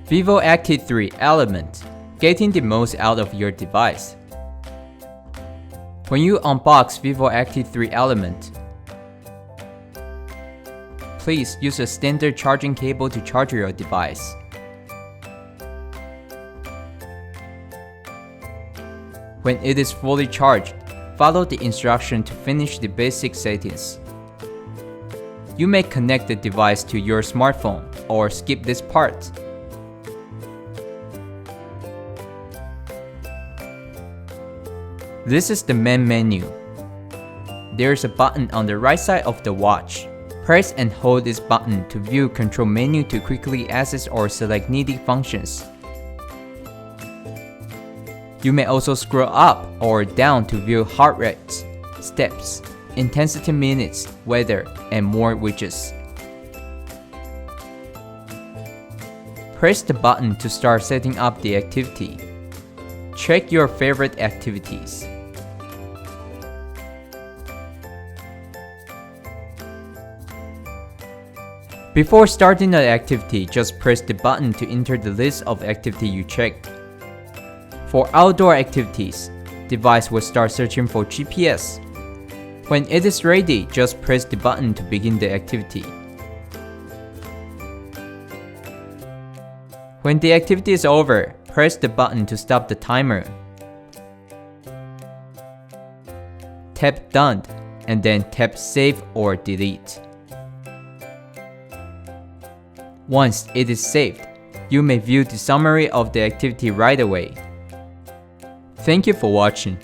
vívoactive 3 Element, getting the most out of your device. When you unbox vívoactive 3 Element, please use a standard charging cable to charge your device. When it is fully charged, follow the instruction to finish the basic settings. You may connect the device to your smartphone or skip this part. This is the main menu. There is a button on the right side of the watch. Press and hold this button to view control menu to quickly access or select needed functions. You may also scroll up or down to view heart rate, steps, intensity minutes, weather, and more widgets. Press the button to start setting up the activity. Check your favorite activities. Before starting the activity, just press the button to enter the list of activity you checked. For outdoor activities, device will start searching for GPS. When it is ready, just press the button to begin the activity. When the activity is over, press the button to stop the timer. Tap Done, and then tap Save or Delete. Once it is saved, you may view the summary of the activity right away. Thank you for watching.